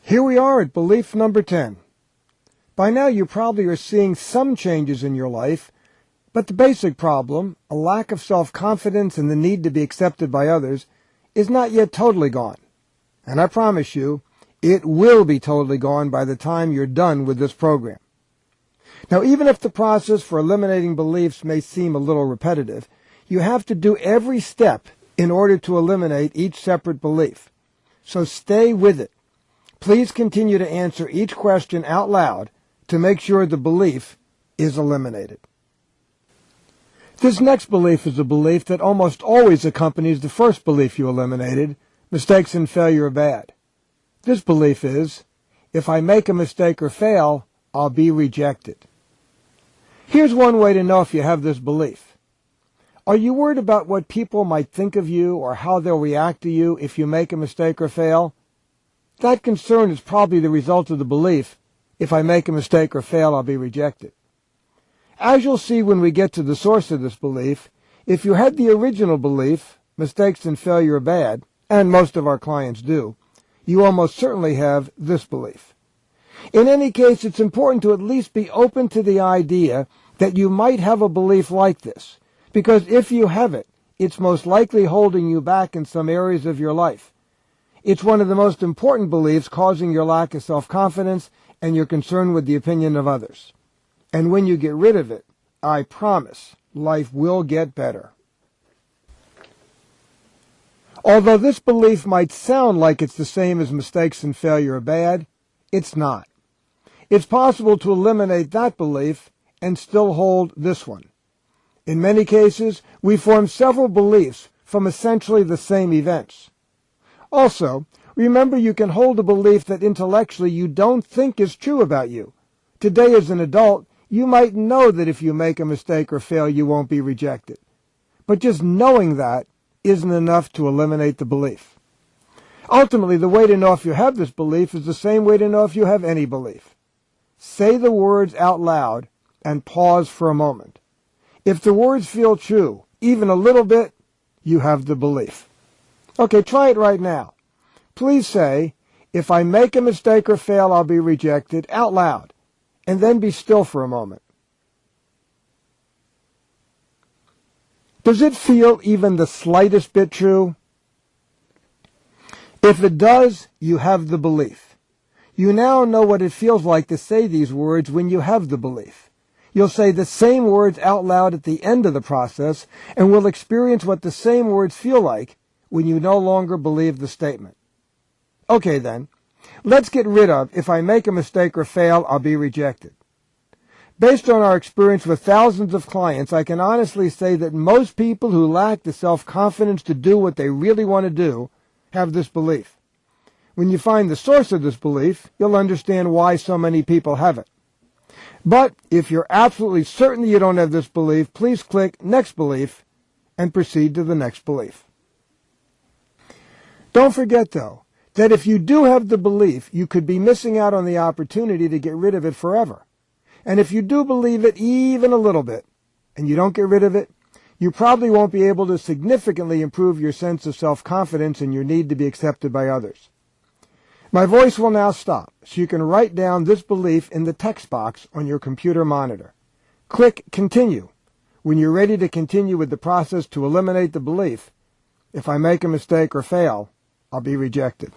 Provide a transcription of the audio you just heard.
Here we are at belief number 10. By now you probably are seeing some changes in your life, but the basic problem, a lack of self-confidence and the need to be accepted by others, is not yet totally gone. And I promise you, it will be totally gone by the time you're done with this program. Now, even if the process for eliminating beliefs may seem a little repetitive, you have to do every step in order to eliminate each separate belief. So stay with it. Please continue to answer each question out loud to make sure the belief is eliminated. This next belief is a belief that almost always accompanies the first belief you eliminated: mistakes and failure are bad. This belief is, if I make a mistake or fail, I'll be rejected. Here's one way to know if you have this belief. Are you worried about what people might think of you or how they'll react to you if you make a mistake or fail? That concern is probably the result of the belief, if I make a mistake or fail, I'll be rejected. As you'll see when we get to the source of this belief, if you had the original belief, mistakes and failure are bad, and most of our clients do, you almost certainly have this belief. In any case, it's important to at least be open to the idea that you might have a belief like this, because if you have it, it's most likely holding you back in some areas of your life. It's one of the most important beliefs causing your lack of self-confidence and your concern with the opinion of others. And when you get rid of it, I promise, life will get better. Although this belief might sound like it's the same as mistakes and failure are bad, it's not. It's possible to eliminate that belief and still hold this one. In many cases, we form several beliefs from essentially the same events. Also, remember you can hold a belief that intellectually you don't think is true about you. Today as an adult, you might know that if you make a mistake or fail, you won't be rejected. But just knowing that isn't enough to eliminate the belief. Ultimately, the way to know if you have this belief is the same way to know if you have any belief. Say the words out loud and pause for a moment. If the words feel true, even a little bit, you have the belief. Okay, try it right now. Please say, if I make a mistake or fail, I'll be rejected, out loud, and then be still for a moment. Does it feel even the slightest bit true? If it does, you have the belief. You now know what it feels like to say these words when you have the belief. You'll say the same words out loud at the end of the process, and will experience what the same words feel like when you no longer believe the statement. Okay then, let's get rid of, if I make a mistake or fail, I'll be rejected. Based on our experience with thousands of clients, I can honestly say that most people who lack the self-confidence to do what they really want to do have this belief. When you find the source of this belief, you'll understand why so many people have it. But if you're absolutely certain you don't have this belief, please click Next Belief and proceed to the next belief. Don't forget, though, that if you do have the belief, you could be missing out on the opportunity to get rid of it forever. And if you do believe it even a little bit, and you don't get rid of it, you probably won't be able to significantly improve your sense of self-confidence and your need to be accepted by others. My voice will now stop, so you can write down this belief in the text box on your computer monitor. Click Continue when you're ready to continue with the process to eliminate the belief, if I make a mistake or fail, I'll be rejected.